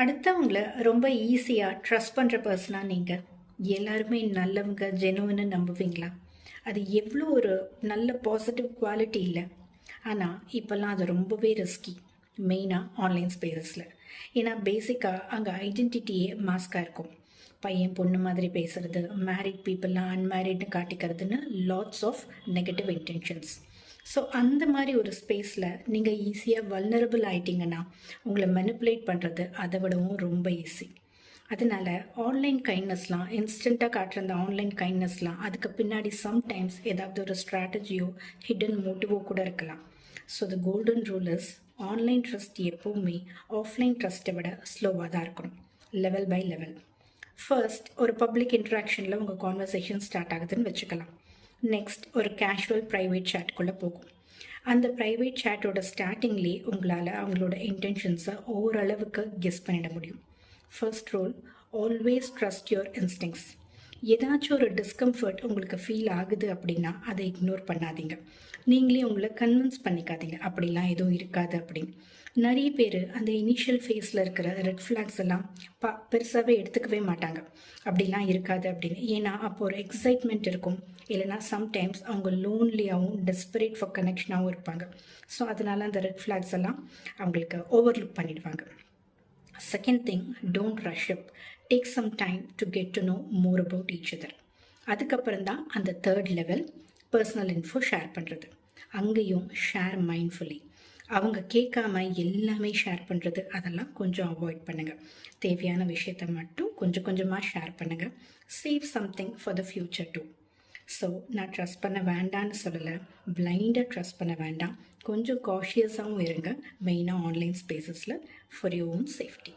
அடுத்தவங்கள ரொம்ப ஈஸியாக ட்ரஸ்ட் பண்ணுற பர்சனாக நீங்கள் எல்லாருமே நல்லவங்க ஜெனுவன்னு நம்புவீங்களா? அது எவ்வளோ ஒரு நல்ல பாசிட்டிவ் குவாலிட்டி இல்லை. ஆனால் இப்போல்லாம் அது ரொம்பவே ரிஸ்கி, மெயினாக ஆன்லைன் ஸ்பேசஸில். ஏன்னா பேசிக்காக அங்கே ஐடென்டிட்டியே மாஸ்காக இருக்கும். பையன் பொண்ணு மாதிரி பேசுகிறது, மேரிட் பீப்புளெலாம் அன்மேரிட்னு காட்டிக்கிறதுன்னு lots of negative intentions. So அந்த மாதிரி ஒரு ஸ்பேஸில் நீங்கள் ஈஸியாக வல்னரபிள் ஆகிட்டிங்கன்னா உங்களை மெனிப்புலேட் பண்ணுறது அதை விடவும் ரொம்ப ஈஸி. அதனால் ஆன்லைன் கைண்ட்னஸ்லாம் இன்ஸ்டண்ட்டாக காட்டுற அந்த ஆன்லைன் கைண்ட்னஸ்லாம் அதுக்கு பின்னாடி சம்டைம்ஸ் ஏதாவது ஒரு ஸ்ட்ராட்டஜியோ ஹிடன் மோட்டிவோ கூட இருக்கலாம். So the golden rule is online trust எப்போவுமே ஆஃப்லைன் ட்ரஸ்ட்டை விட ஸ்லோவாக தான் இருக்கணும், லெவல் பை லெவல். ஃபர்ஸ்ட் ஒரு பப்ளிக் இன்ட்ராக்ஷனில் உங்கள் கான்வர்சேஷன் ஸ்டார்ட் ஆகுதுன்னு வச்சுக்கலாம். நெக்ஸ்ட் ஒரு கேஷுவல் ப்ரைவேட் சேட்டுக்குள்ளே போகும். அந்த ப்ரைவேட் சேட்டோட ஸ்டார்டிங்லேயே உங்களால் அவங்களோட இன்டென்ஷன்ஸை ஓரளவுக்கு கெஸ் பண்ணிட முடியும். First rule, always trust your instincts. ஏதாச்சும் ஒரு டிஸ்கம்ஃபர்ட் உங்களுக்கு ஃபீல் ஆகுது அப்படின்னா அதை இக்னோர் பண்ணாதீங்க. நீங்களே உங்களை கன்வின்ஸ் பண்ணிக்காதீங்க அப்படிலாம் எதுவும் இருக்காது அப்படின்னு. நிறைய பேர் அந்த இனிஷியல் ஃபேஸில் இருக்கிற ரெட் ஃப்ளாக்ஸ் எல்லாம் பெருசாகவே எடுத்துக்கவே மாட்டாங்க, அப்படிலாம் இருக்காது அப்படின்னு. ஏன்னா அப்போ ஒரு எக்ஸைட்மெண்ட் இருக்கும், இல்லைனா சம்டைம்ஸ் அவங்க லோன்லியாகவும் டெஸ்பரேட் ஃபார் கனெக்ஷனாகவும் இருப்பாங்க. ஸோ அதனால் அந்த ரெட் ஃப்ளாக்ஸ் எல்லாம் அவங்களுக்கு ஓவர்லுக் பண்ணிடுவாங்க. Second thing, don't rush up. Take some time to get to know more about each other. அதுக்கப்புறம் தான் அந்த third level, personal info share பண்ணுறது. அங்கேயும் ஷேர் மைண்ட்ஃபுல்லி. அவங்க கேட்காம எல்லாமே ஷேர் பண்ணுறது அதெல்லாம் கொஞ்சம் அவாய்ட் பண்ணுங்கள். தேவையான விஷயத்தை மட்டும் கொஞ்சம் கொஞ்சமாக ஷேர் பண்ணுங்கள். Save something for the future too. So நான் ட்ரஸ்ட் பண்ண வேண்டான்னு சொல்லலை, பிளைண்டாக ட்ரஸ்ட் பண்ண வேண்டாம், கொஞ்சம் காஷியஸாகவும் இருங்க, மெயினாக ஆன்லைன் ஸ்பேசஸில், ஃபார் யுவர் ஓன் சேஃப்டி.